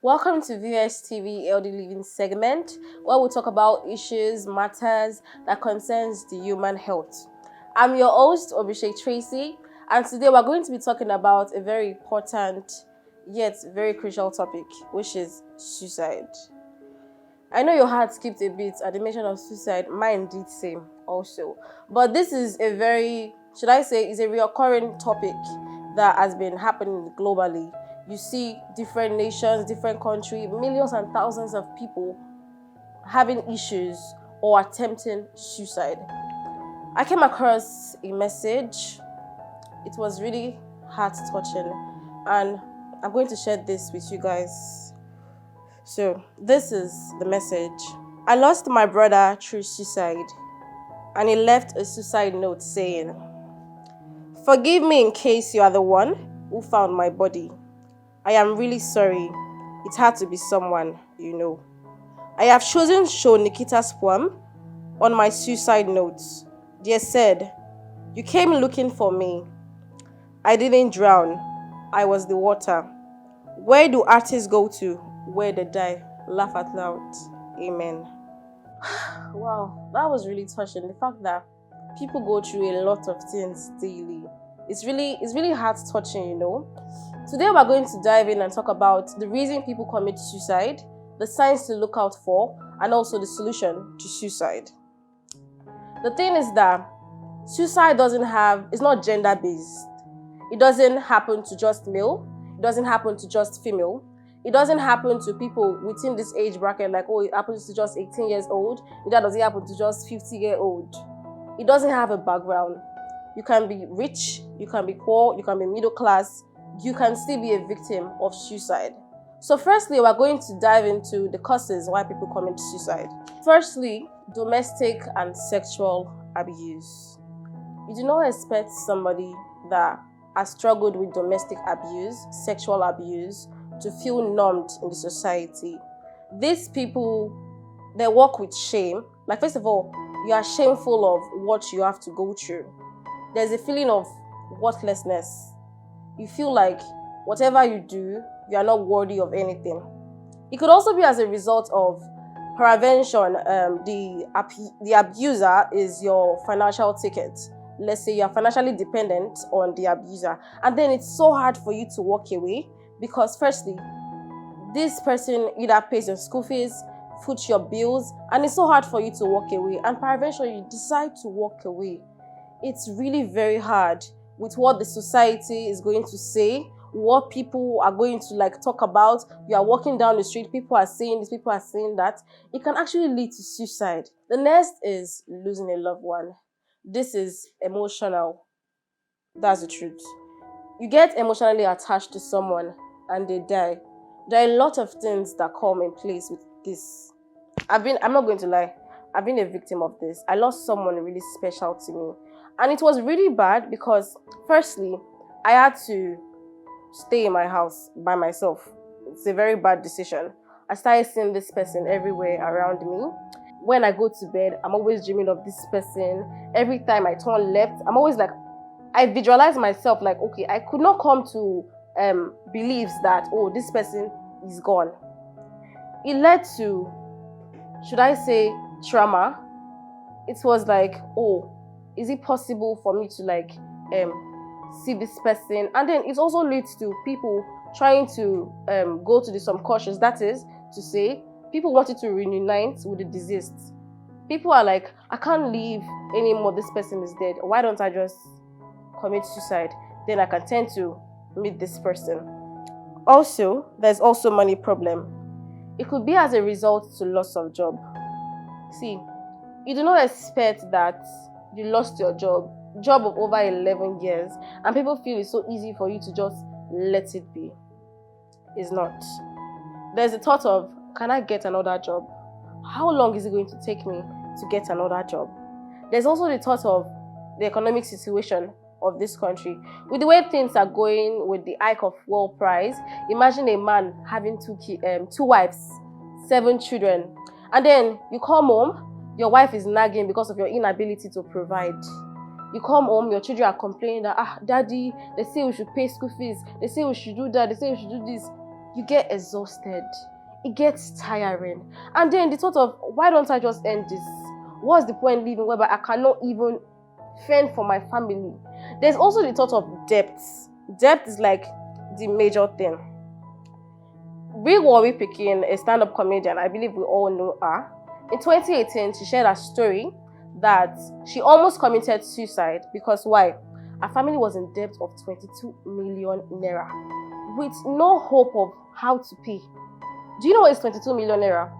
Welcome to VSTV LD Living segment, where we talk about issues, matters that concerns the human health. I'm your host, Obishek Tracy, and today we're going to be talking about a very important yet very crucial topic, which is suicide. I know your heart skipped a bit at the mention of suicide. Mine did same also. But this is a very, should I say, is a reoccurring topic that has been happening globally. You see different nations, different countries, millions and thousands of people having issues or attempting suicide. I came across a message. It was really heart-touching, and I'm going to share this with you guys. So, this is the message. I lost my brother through suicide, and he left a suicide note saying, "Forgive me in case you are the one who found my body. I am really sorry. It had to be someone you know. I have chosen to show Nikita's poem on my suicide note. Dear said, you came looking for me. I didn't drown. I was the water. Where do artists go to where they die? Laugh out loud. Amen." Wow, that was really touching. The fact that people go through a lot of things daily. It's really heart touching, you know. Today we're going to dive in and talk about the reason people commit suicide, the signs to look out for, and also the solution to suicide. The thing is that suicide it's not gender based. It doesn't happen to just male. It doesn't happen to just female. It doesn't happen to people within this age bracket, like, oh, it happens to just 18 years old. That doesn't happen to just 50-year-old. It doesn't have a background. You can be rich, you can be poor, you can be middle class. You can still be a victim of suicide. So firstly, we're going to dive into the causes why people commit suicide. Firstly, domestic and sexual abuse. You do not expect somebody that has struggled with domestic abuse, sexual abuse, to feel numbed in the society. These people, they walk with shame. Like, first of all, you are shameful of what you have to go through. There's a feeling of worthlessness. You feel like whatever you do, you are not worthy of anything. It could also be as a result of prevention. The abuser is your financial ticket. Let's say you are financially dependent on the abuser, and then it's so hard for you to walk away because firstly, this person either pays your school fees, foots your bills, and it's so hard for you to walk away. And peradventure, you decide to walk away. It's really very hard with what the society is going to say, what people are going to talk about. You are walking down the street, people are saying this, people are saying that. It can actually lead to suicide. The next is losing a loved one. This is emotional. That's the truth. You get emotionally attached to someone and they die. There are a lot of things that come in place with this. I'm not going to lie, I've been a victim of this. I lost someone really special to me. And it was really bad because, firstly, I had to stay in my house by myself. It's a very bad decision. I started seeing this person everywhere around me. When I go to bed, I'm always dreaming of this person. Every time I turn left, I'm always like, I visualize myself like, okay, I could not come to beliefs that, oh, this person is gone. It led to, should I say, trauma. It was like, oh, is it possible for me to see this person? And then it also leads to people trying to go to the subconscious. That is to say, people wanted to reunite with the deceased. People are like, I can't live anymore. This person is dead. Why don't I just commit suicide? Then I can tend to meet this person. Also, there's also money problem. It could be as a result to loss of job. See, you do not expect that you lost your job of over 11 years, and people feel it's so easy for you to just let it be. It's not. There's a thought of, can I get another job? How long is it going to take me to get another job? There's also the thought of the economic situation of this country. With the way things are going, with the hike of fuel price, imagine a man having two wives, 7 children, and then you come home, your wife is nagging because of your inability to provide. You come home, your children are complaining that, daddy, they say we should pay school fees. They say we should do that. They say we should do this. you get exhausted. It gets tiring. And then the thought of, why don't I just end this? What's the point living whereby I cannot even fend for my family? There's also the thought of debt. Debt is like the major thing. Big Worry Pikin, a stand-up comedian, I believe we all know her. In 2018, she shared a story that she almost committed suicide because why? Her family was in debt of 22 million naira with no hope of how to pay. Do you know what is 22 million naira?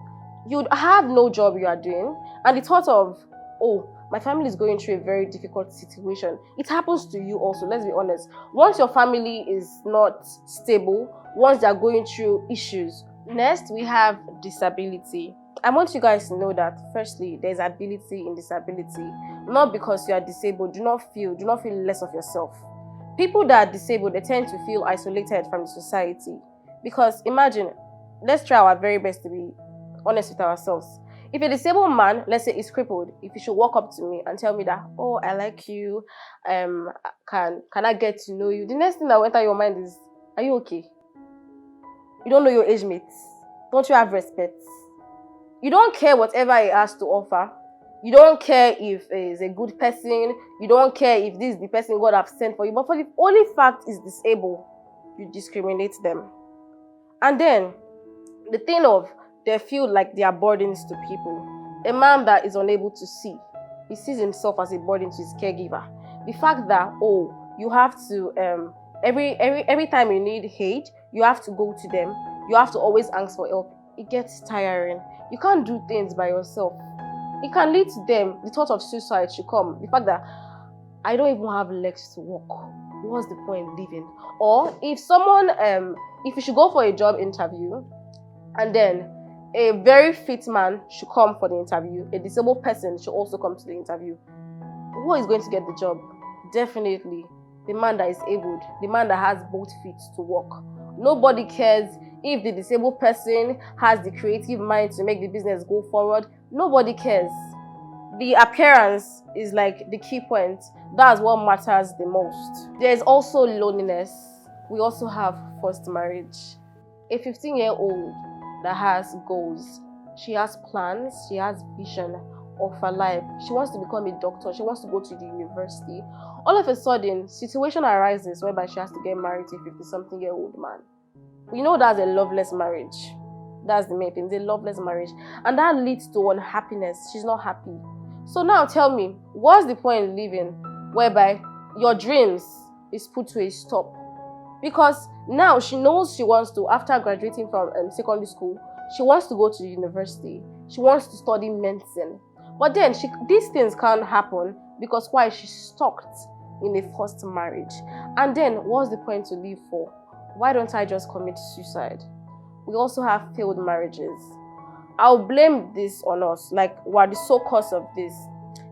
You'd have no job you are doing, and the thought of, oh, my family is going through a very difficult situation. It happens to you also, let's be honest. Once your family is not stable, once they're going through issues. Next, we have disability. I want you guys to know that, firstly, there's ability in disability. Not because you are disabled, do not feel less of yourself. People that are disabled, they tend to feel isolated from the society. Because imagine, let's try our very best to be honest with ourselves. If a disabled man, let's say, is crippled, if he should walk up to me and tell me that, oh, I like you, can I get to know you? The next thing that will enter your mind is, are you okay? You don't know your age mates. Don't you have respect? You don't care whatever he has to offer. You don't care if he's a good person. You don't care if this is the person God has sent for you. But for the only fact is disabled, you discriminate them. And then, the thing of, they feel like they are burdens to people. A man that is unable to see, he sees himself as a burden to his caregiver. The fact that, oh, you have to, every time you need aid, you have to go to them. You have to always ask for help. It gets tiring. You can't do things by yourself. It can lead to them. The thought of suicide should come. The fact that I don't even have legs to walk. What's the point in living? Or if someone, if you should go for a job interview, and then a very fit man should come for the interview, a disabled person should also come to the interview, who is going to get the job? Definitely the man that is able, the man that has both feet to walk. Nobody cares if the disabled person has the creative mind to make the business go forward. Nobody cares. The appearance is like the key point. That's what matters the most. There's also loneliness. We also have forced marriage. A 15-year-old that has goals, she has plans, she has vision of her life. She wants to become a doctor, she wants to go to the university. All of a sudden, situation arises whereby she has to get married to a 50-something-year-old man. We know that's a loveless marriage. That's the main thing, it's a loveless marriage. And that leads to unhappiness. She's not happy. So now tell me, what's the point in living whereby your dreams is put to a stop? Because now she knows she wants to, after graduating from secondary school, she wants to go to university. She wants to study medicine. But then these things can't happen because why? She's stuck in a forced marriage. And then what's the point to live for? Why don't I just commit suicide? We also have failed marriages. I'll blame this on us, like we're the sole cause of this.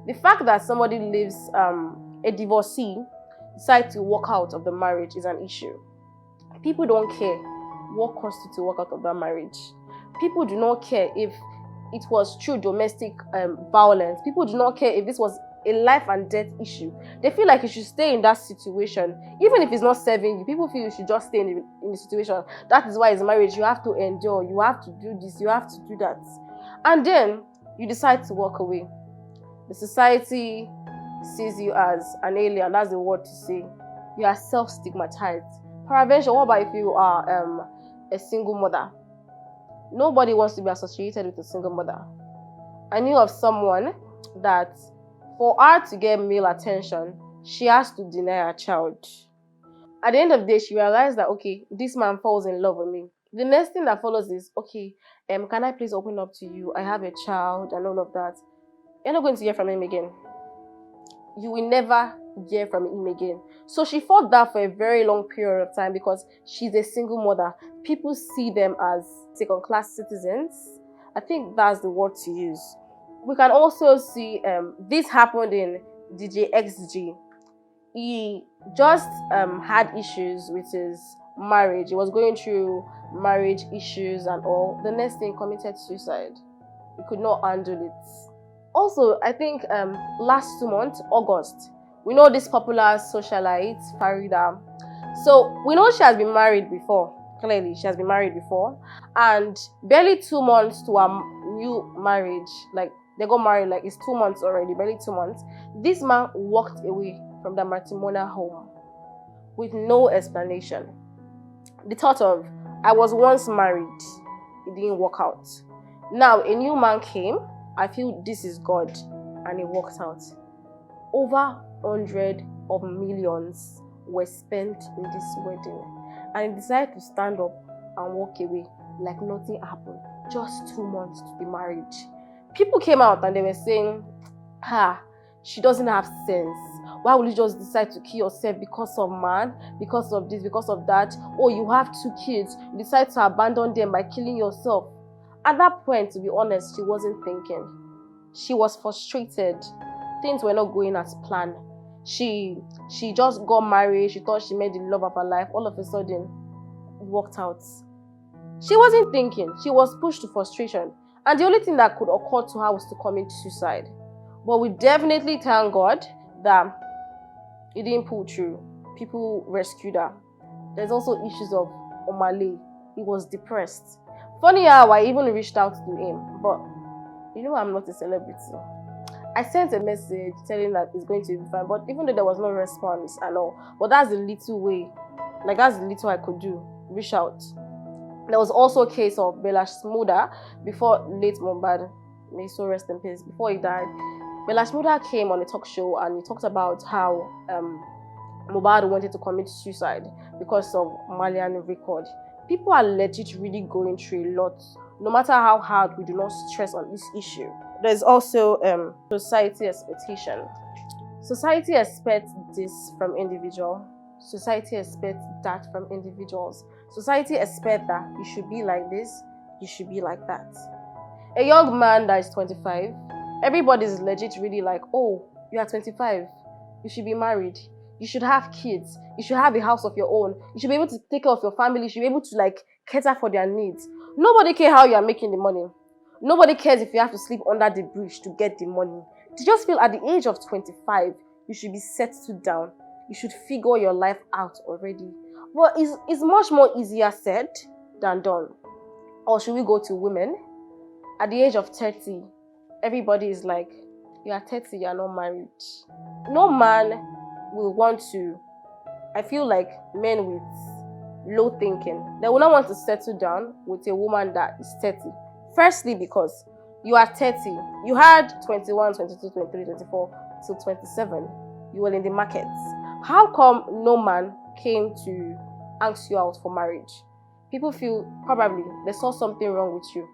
The fact that somebody leaves a divorcee, decide to walk out of the marriage is an issue. People don't care what constitutes to walk out of that marriage. People do not care if it was true domestic violence. People do not care if this was a life and death issue. They feel like you should stay in that situation. Even if it's not serving you, people feel you should just stay in the situation. That is why it's marriage. You have to endure. You have to do this. You have to do that. And then you decide to walk away. The society sees you as an alien. That's the word to say. You are self-stigmatized. Peradventure, what about if you are a single mother? Nobody wants to be associated with a single mother. I knew of someone that for her to get male attention, she has to deny her child. At the end of the day, she realized that, okay, this man falls in love with me. The next thing that follows is, okay, can I please open up to you? I have a child and all of that. You're not going to hear from him again. You will never hear from him again. So she fought that for a very long period of time because she's a single mother. People see them as second-class citizens. I think that's the word to use. We can also see this happened in DJ XG. He just had issues with his marriage. He was going through marriage issues and all. The next thing, committed suicide. He could not handle it. Also, I think last 2 months, August, we know this popular socialite, Farida. So we know she has been married before. Clearly, she has been married before. And barely 2 months to a new marriage, like they got married, like it's 2 months already, barely 2 months. This man walked away from the matrimonial home with no explanation. The thought of, I was once married, it didn't work out. Now a new man came, I feel this is God, and it worked out. Over 100 of millions were spent in this wedding, and he decided to stand up and walk away like nothing happened. Just 2 months to the marriage. People came out and they were saying, she doesn't have sense. Why would you just decide to kill yourself because of man, because of this, because of that? Oh, you have 2 kids, you decide to abandon them by killing yourself. At that point, to be honest, she wasn't thinking. She was frustrated. Things were not going as planned. She just got married. She thought she made the love of her life. All of a sudden, it worked out. She wasn't thinking. She was pushed to frustration. And the only thing that could occur to her was to commit suicide. But we definitely thank God that it didn't pull through. People rescued her. There's also issues of Omale. He was depressed. Funny how I even reached out to him. But you know I'm not a celebrity. I sent a message telling that it's going to be fine. But even though there was no response and all, but that's the little way. Like that's the little I could do. Reach out. There was also a case of Bella Shmurda before late Mohbad, may he so rest in peace, before he died. Bella Shmurda came on a talk show and he talked about how Mohbad wanted to commit suicide because of Malian record. People are legit really going through a lot. No matter how hard we do not stress on this issue. There's also society expectation. Society expects this from individuals. Society expects that from individuals. Society expects that you should be like this, you should be like that. A young man that is 25, everybody's legit really like, oh, you are 25, you should be married, you should have kids, you should have a house of your own, you should be able to take care of your family, you should be able to like cater for their needs. Nobody cares how you are making the money. Nobody cares if you have to sleep under the bridge to get the money. They just feel at the age of 25, you should be settled down. You should figure your life out already. Well, it's much more easier said than done. Or should we go to women? At the age of 30, everybody is like, you are 30, you are not married. No man will want to, I feel like men with low thinking, they will not want to settle down with a woman that is 30. Firstly, because you are 30. You had 21, 22, 23, 24 till 27. You were in the market. How come no man came to ask you out for marriage? People feel probably they saw something wrong with you.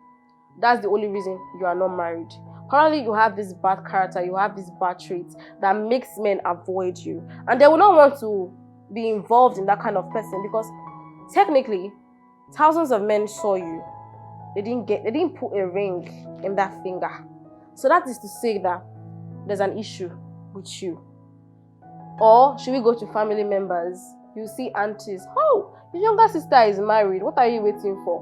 That's the only reason you are not married. Probably you have this bad character, you have this bad traits that makes men avoid you. And they will not want to be involved in that kind of person because technically, thousands of men saw you. They didn't put a ring in that finger. So that is to say that there's an issue with you. Or should we go to family members? You see aunties, oh, your younger sister is married. What are you waiting for?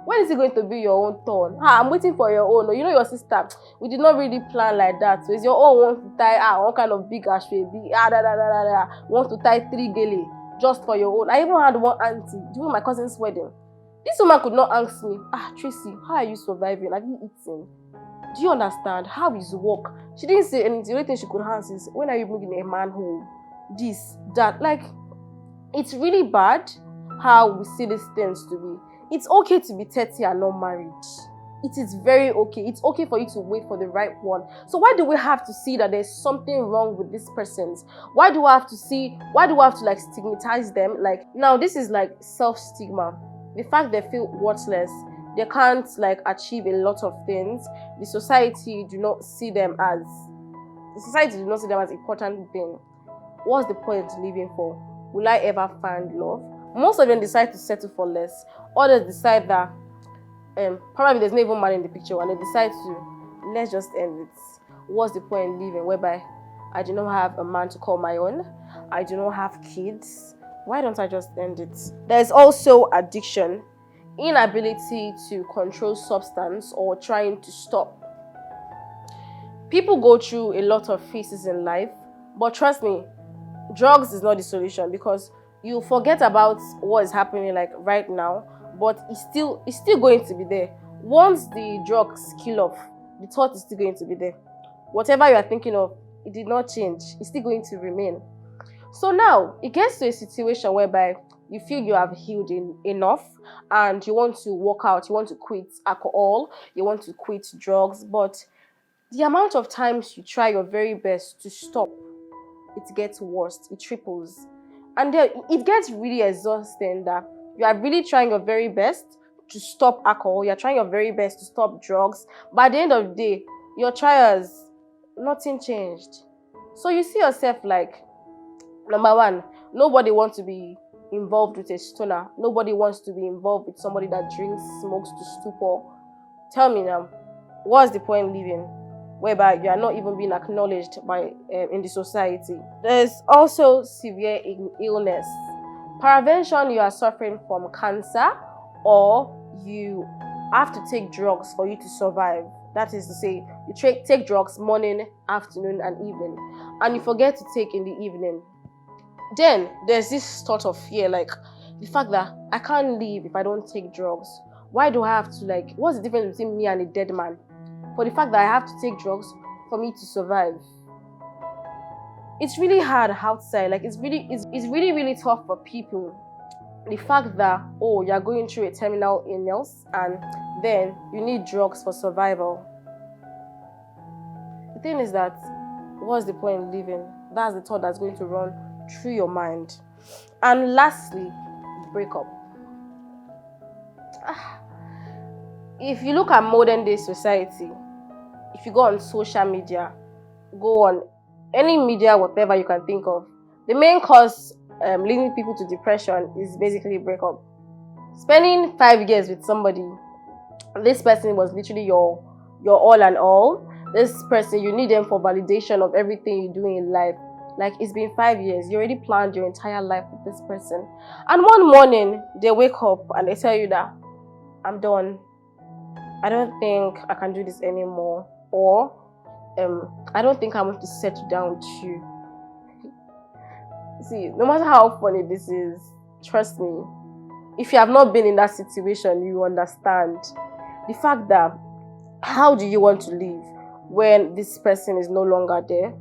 When is it going to be your own turn? I'm waiting for your own. You know your sister, we did not really plan like that. So it's your own want to tie one kind of big ashwebi, want to tie 3 gele just for your own. I even had one auntie during my cousin's wedding. This woman could not ask me, Tracy, how are you surviving? Have you eaten? Do you understand? How is work? She didn't say anything. The only thing she could answer is, when are you bringing a man home? This, that. Like, it's really bad how we see these things to be. It's okay to be 30 and not married. It is very okay. It's okay for you to wait for the right one. So why do we have to see that there's something wrong with these persons? Why do I have to like stigmatize them? Like, now this is like self-stigma. The fact they feel worthless, they can't like achieve a lot of things. The society do not see them as important thing. What's the point living for? Will I ever find love? Most of them decide to settle for less. Others decide that probably there's no even man in the picture, and they decide to, let's just end it. What's the point in living whereby I do not have a man to call my own, I do not have kids? Why don't I just end it? There's also addiction, inability to control substance or trying to stop. People go through a lot of phases in life, but trust me, drugs is not the solution, because you forget about what is happening like right now, but it's still going to be there. Once the drugs kill off, the thought is still going to be there. Whatever you are thinking of, it did not change. It's still going to remain. So now it gets to a situation whereby you feel you have healed enough, and you want to walk out, you want to quit alcohol, you want to quit drugs, but the amount of times you try your very best to stop, it gets worse, it triples. And then it gets really exhausting that you are really trying your very best to stop alcohol, you're trying your very best to stop drugs, but at the end of the day, your trials, nothing changed. So you see yourself like, number one, nobody wants to be involved with a stoner. Nobody wants to be involved with somebody that drinks, smokes to stupor. Tell me now, what's the point living whereby you are not even being acknowledged by in the society? There's also severe illness. Peradventure, you are suffering from cancer, or you have to take drugs for you to survive. That is to say, you take drugs morning, afternoon, and evening, and you forget to take in the evening. Then there's this thought of fear, like the fact that I can't live if I don't take drugs. Why do I have to, like, what's the difference between me and a dead man? For the fact that I have to take drugs for me to survive. It's really hard outside, like it's really tough for people. The fact that, oh, you're going through a terminal illness and then you need drugs for survival. The thing is that, what's the point in living? That's the thought that's going to run through your mind. And lastly, breakup. If you look at modern day society, if you go on social media, go on any media, whatever you can think of, the main cause leading people to depression is basically breakup. Spending 5 years with somebody, this person was literally your all and all. This person, you need them for validation of everything you do in life. Like, it's been 5 years, you already planned your entire life with this person, and one morning they wake up and they tell you that, I'm done, I don't think I can do this anymore, or I don't think I want to settle down with you. See, no matter how funny this is, trust me, if you have not been in that situation, you understand the fact that, how do you want to live when this person is no longer there?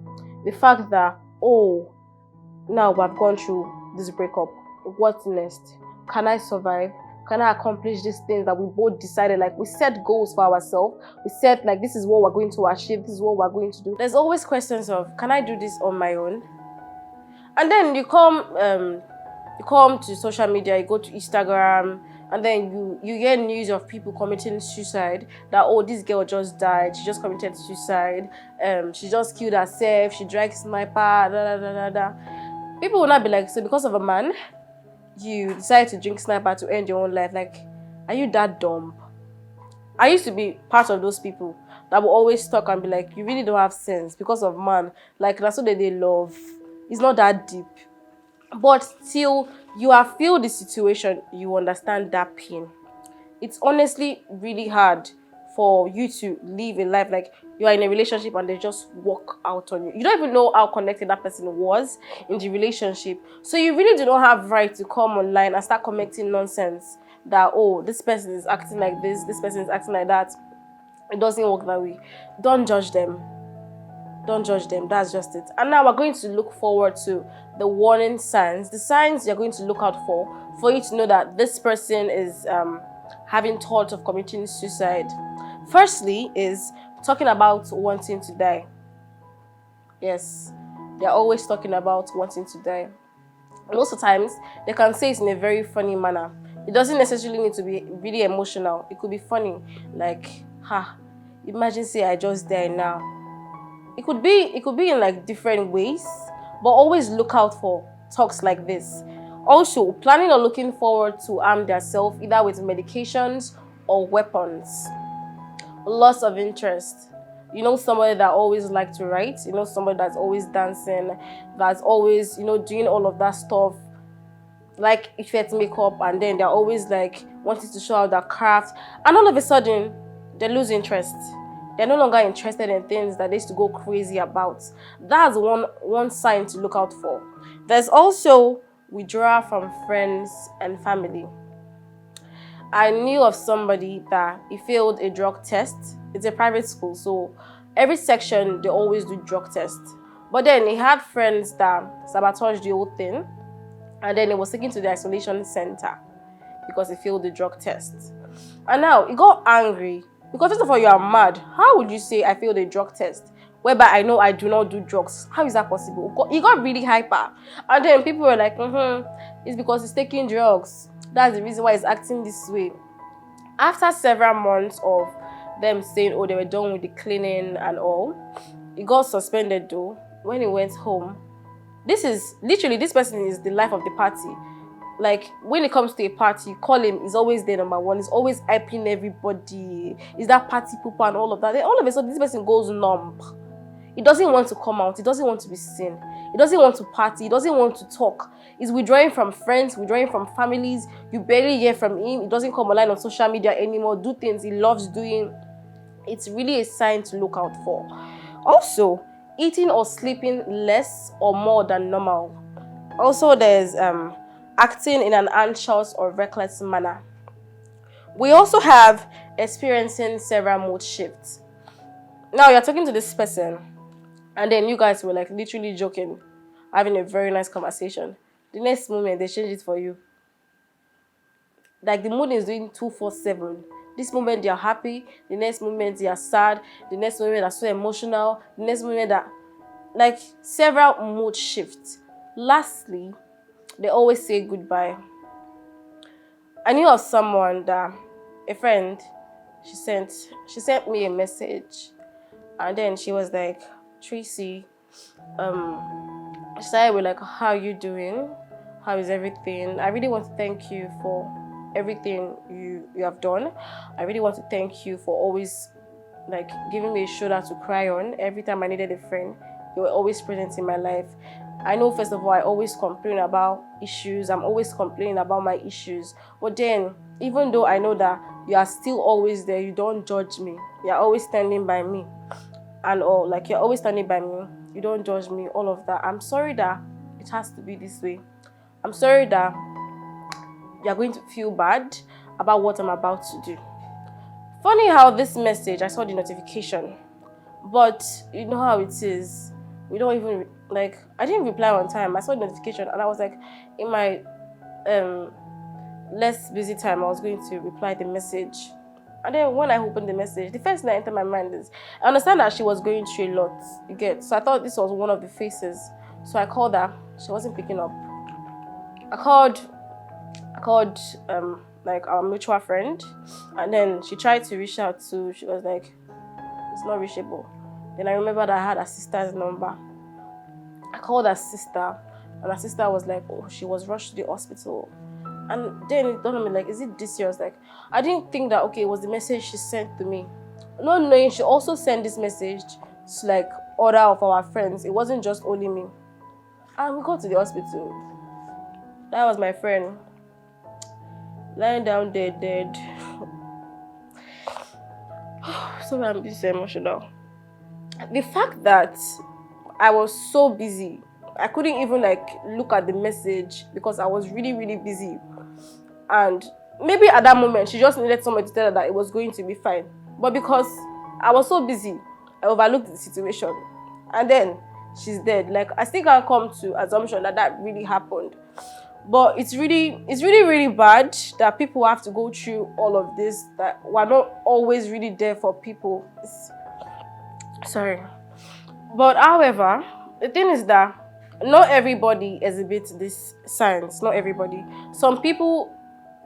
The fact that, oh, now I've gone through this breakup, what next? Can I survive? Can I accomplish these things that we both decided? Like, we set goals for ourselves. We said, like, this is what we're going to achieve. This is what we're going to do. There's always questions of, can I do this on my own? And then you come to social media, you go to Instagram, and then you get news of people committing suicide. That, oh, this girl just died. She just committed suicide. She just killed herself. She drank sniper. Da da da da da. People will not be like, so because of a man, you decide to drink sniper to end your own life. Like, are you that dumb? I used to be part of those people that will always talk and be like, you really don't have sense because of man. Like, that's what they love. It's not that deep. But till you have feel the situation, you understand that pain. It's honestly really hard for you to live a life like you are in a relationship and they just walk out on you. You don't even know how connected that person was in the relationship. So you really do not have right to come online and start commenting nonsense that, oh, this person is acting like this person is acting like that. It doesn't work that way. Don't judge them. Don't judge them. That's just it. And now we're going to look forward to the warning signs. The signs you're going to look out for you to know that this person is having thoughts of committing suicide. Firstly is talking about wanting to die. Yes, they're always talking about wanting to die. Most of the times, they can say it in a very funny manner. It doesn't necessarily need to be really emotional. It could be funny. Like, imagine say I just died now. It could be in like different ways, but always look out for talks like this. Also, planning or looking forward to arm themselves either with medications or weapons. Loss of interest. You know somebody that always like to write, you know somebody that's always dancing, that's always, doing all of that stuff, like effect makeup, and then they're always like wanting to show out their craft, and all of a sudden they lose interest. They're no longer interested in things that they used to go crazy about. That's one sign to look out for. There's also withdrawal from friends and family. I knew of somebody that he failed a drug test. It's a private school, so every section they always do drug tests. But then he had friends that sabotaged the whole thing, and then he was taken to the isolation center because he failed the drug test. And now he got angry because first of all, you are mad. How would you say I failed a drug test whereby I know I do not do drugs? How is that possible? He got really hyper, and then people were like, it's because he's taking drugs. That's the reason why he's acting this way. After several months of them saying, oh, they were done with the cleaning and all, he got suspended though. When he went home, this is literally, this person is the life of the party. Like, when it comes to a party, you call him, he's always there, number one. He's always hyping everybody. He's that party pooper and all of that. Then all of a sudden, this person goes numb. He doesn't want to come out. He doesn't want to be seen. He doesn't want to party. He doesn't want to talk. He's withdrawing from friends, withdrawing from families. You barely hear from him. He doesn't come online on social media anymore, do things he loves doing. It's really a sign to look out for. Also, eating or sleeping less or more than normal. Also, there's acting in an anxious or reckless manner. We also have experiencing several mood shifts. Now, you're talking to this person, and then you guys were like literally joking, having a very nice conversation. The next moment, they change it for you. Like the mood is doing 247. This moment they are happy, the next moment they are sad, the next moment they're so emotional, the next moment that, like, several mood shifts. Lastly, they always say goodbye. I knew of someone that, a friend, she sent me a message, and then she was like, Tracy, she started with like, how are you doing? How is everything? I really want to thank you for everything you have done. I really want to thank you for always like giving me a shoulder to cry on. Every time I needed a friend, you were always present in my life. I know, first of all, I always complain about issues. I'm always complaining about my issues. But then, even though I know that you are still always there, you don't judge me. You're always standing by me. And all, like, you're always standing by me. You don't judge me, all of that. I'm sorry that it has to be this way. I'm sorry that you're going to feel bad about what I'm about to do. Funny how this message, I saw the notification. But you know how it is. We don't even, like, I didn't reply on time. I saw the notification and I was like, in my less busy time, I was going to reply the message. And then when I opened the message, the first thing that entered my mind is, I understand that she was going through a lot, you get. So I thought this was one of the faces. So I called her. She wasn't picking up. I called like our mutual friend, and then she tried to reach out to, she was like, it's not reachable. Then I remembered I had her sister's number. I called her sister, and her sister was like, oh, she was rushed to the hospital. And then it dawned on me, like, is it this serious? Like, I didn't think that, okay, it was the message she sent to me. Not knowing she also sent this message to, like, other of our friends. It wasn't just only me. And we got to the hospital. That was my friend. Lying down dead. So I'm just emotional. The fact that I was so busy, I couldn't even like look at the message because I was really, really busy. And maybe at that moment, she just needed somebody to tell her that it was going to be fine. But because I was so busy, I overlooked the situation. And then she's dead. Like, I still can't come to assumption that that really happened. But it's really, really bad that people have to go through all of this, that we're not always really there for people. Sorry. But however, the thing is that not everybody exhibits these signs. Not everybody. Some people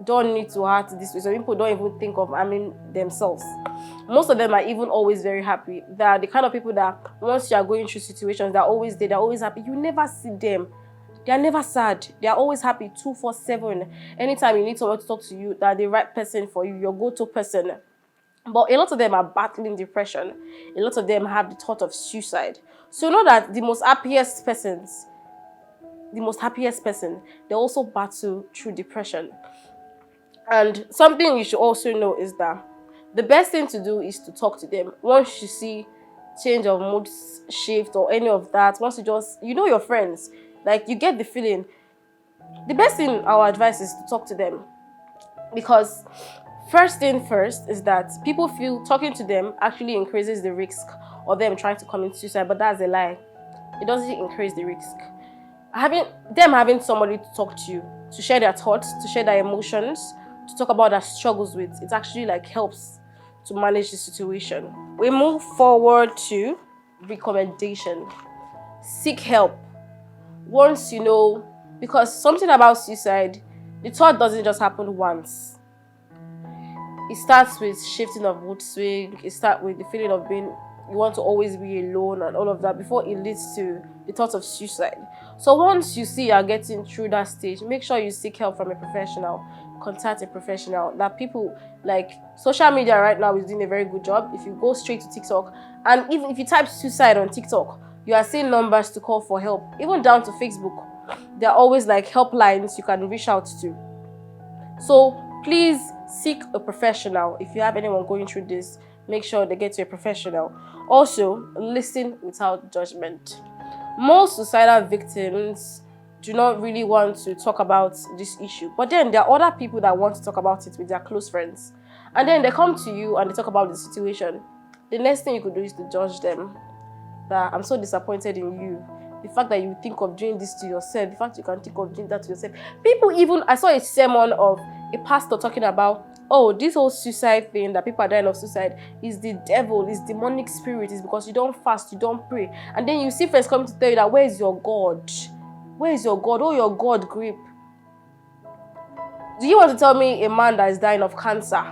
don't need to act this way. Some people don't even think of harming themselves. Most of them are even always very happy. They're the kind of people that once you are going through situations, they're always there, they're always happy. You never see them. They are never sad. They are always happy 247. Anytime you need someone to talk to you, they're the right person for you, your go-to person. But a lot of them are battling depression. A lot of them have the thought of suicide. So you know that the most happiest person, they also battle through depression. And something you should also know is that the best thing to do is to talk to them. Once you see change of mood shift or any of that, once you just, you know your friends, like you get the feeling, The best thing our advice is to talk to them, because first thing first is that people feel talking to them actually increases the risk of them trying to commit suicide, but that's a lie. It doesn't increase the risk. Having somebody to talk to, to share their thoughts, to share their emotions, to talk about their struggles with, it actually like helps to manage the situation. We move forward to recommendation. Seek help. Once you know, because something about suicide, the thought doesn't just happen once. It starts with shifting of mood swing. It starts with the feeling of being, you want to always be alone and all of that before it leads to the thought of suicide. So once you see you're getting through that stage, make sure you seek help from a professional. Contact a professional. That people, like, social media right now is doing a very good job. If you go straight to TikTok, and even if you type suicide on TikTok, you are seeing numbers to call for help. Even down to Facebook, there are always like helplines you can reach out to. So please seek a professional. If you have anyone going through this, make sure they get to a professional. Also, listen without judgment. Most suicidal victims do not really want to talk about this issue, but then there are other people that want to talk about it with their close friends, and then they come to you and they talk about the situation. The next thing you could do is to judge them, that I'm so disappointed in you. The fact that you think of doing this to yourself, the fact you can think of doing that to yourself. People even, I saw a sermon of a pastor talking about, oh, this whole suicide thing, that people are dying of suicide, is the devil, is demonic spirit, is because you don't fast, you don't pray. And then you see friends coming to tell you that, where is your God? Where is your God? Oh, your God grip. Do you want to tell me a man that is dying of cancer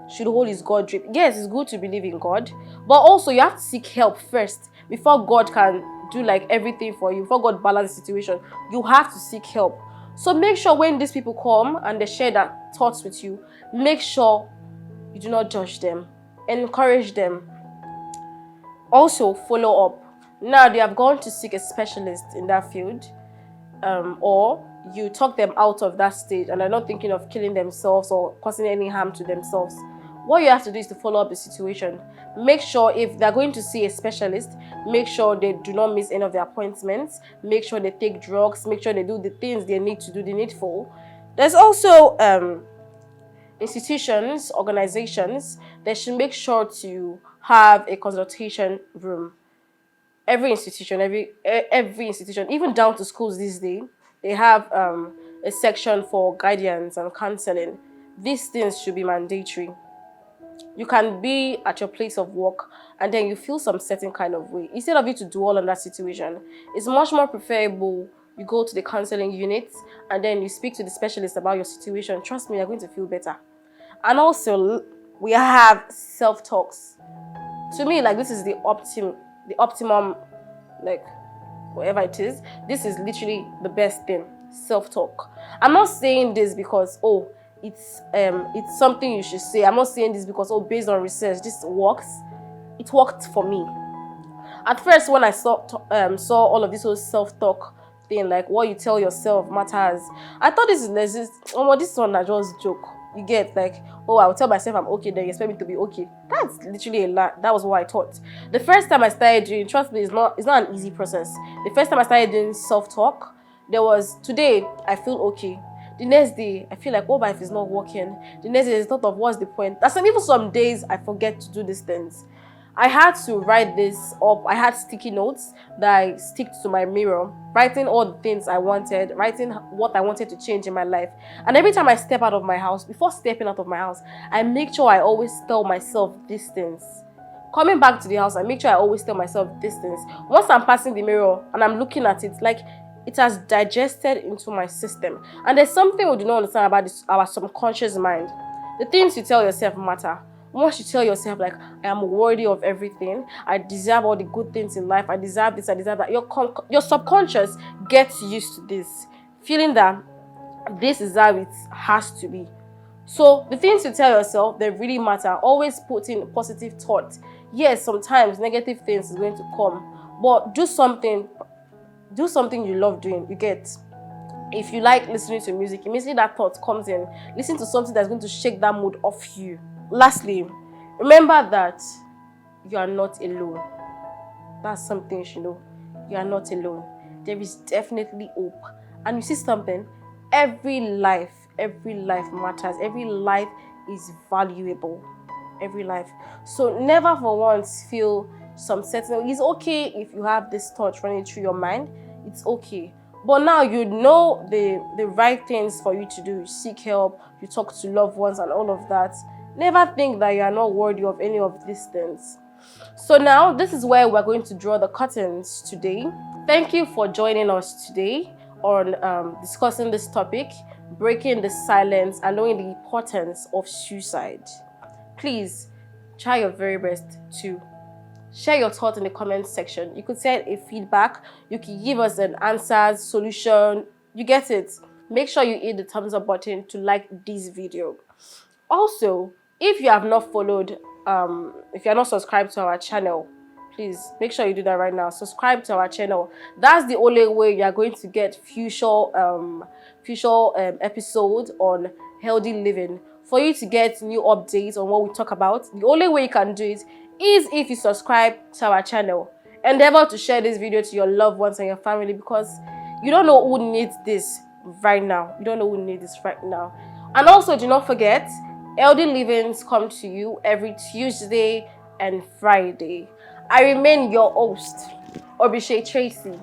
should hold his God grip? Yes, it's good to believe in God, but also you have to seek help first before God can do like everything for you. Before God balance the situation, you have to seek help. So make sure when these people come and they share their thoughts with you, make sure you do not judge them. Encourage them. Also, follow up. Now they have gone to seek a specialist in that field, or you talk them out of that stage and they're not thinking of killing themselves or causing any harm to themselves. What you have to do is to follow up the situation. Make sure if they're going to see a specialist, make sure they do not miss any of their appointments. Make sure they take drugs. Make sure they do the things they need to do, the needful. There's also institutions, organizations, they should make sure to have a consultation room. Every institution, every institution, even down to schools these days, they have a section for guidance and counseling. These things should be mandatory. You can be at your place of work and then you feel some certain kind of way. Instead of you to dwell on that situation, it's much more preferable you go to the counseling unit and then you speak to the specialist about your situation. Trust me, you're going to feel better. And also, we have self-talks. To me, like, this is the optimum, like, whatever it is, this is literally the best thing. Self-talk. I'm not saying this because, oh, it's something you should say. I'm not saying this because, oh, based on research, this works. It worked for me. At first, when I saw all of this whole self-talk thing, like what you tell yourself matters, I thought this one I just joke. You get, like, oh, I'll tell myself I'm okay, then you expect me to be okay. That's literally a lot. That was what I thought. The first time I started doing, trust me, it's not an easy process. The first time I started doing self-talk, today I feel okay. The next day, I feel like, oh, but if it's not working. The next day, there's thought of what's the point. Even some days, I forget to do these things. I had to write this up. I had sticky notes that I stick to my mirror, writing all the things I wanted, writing what I wanted to change in my life. And every time I step out of my house, before stepping out of my house, I make sure I always tell myself these things. Coming back to the house, I make sure I always tell myself these things. Once I'm passing the mirror and I'm looking at it, like, it has digested into my system. And there's something we do not understand about our subconscious mind. The things you tell yourself matter. Once you tell yourself, like, I am worthy of everything, I deserve all the good things in life, I deserve this, I deserve that, your subconscious gets used to this, feeling that this is how it has to be. So the things you tell yourself, they really matter. Always put in positive thought. Yes, sometimes negative things is going to come, but do something you love doing. You get, if you like listening to music, immediately that thought comes in. Listen to something that's going to shake that mood off you. Lastly, remember that you are not alone. That's something you should know. You are not alone. There is definitely hope. And you see something, Every life matters. Every life is valuable. Every life. So never for once feel some certain. It's okay if you have this thought running through your mind. It's okay. But now you know the right things for you to do. You seek help, you talk to loved ones and all of that. Never think that you are not worthy of any of these things. So now this is where we're going to draw the curtains today. Thank you for joining us today on discussing this topic, breaking the silence and knowing the importance of suicide. Please try your very best to share your thoughts in the comment section. You could send a feedback, you can give us an answer, solution, you get it. Make sure you hit the thumbs up button to like this video. Also, if you have not followed, if you are not subscribed to our channel, please make sure you do that right now. Subscribe to our channel. That's the only way you are going to get future episodes on healthy living. For you to get new updates on what we talk about, the only way you can do it is if you subscribe to our channel. Endeavor to share this video to your loved ones and your family, because you don't know who needs this right now. You don't know who needs this right now. And also, do not forget, Healthy Livings come to you every Tuesday and Friday. I remain your host, Obishe Tracy.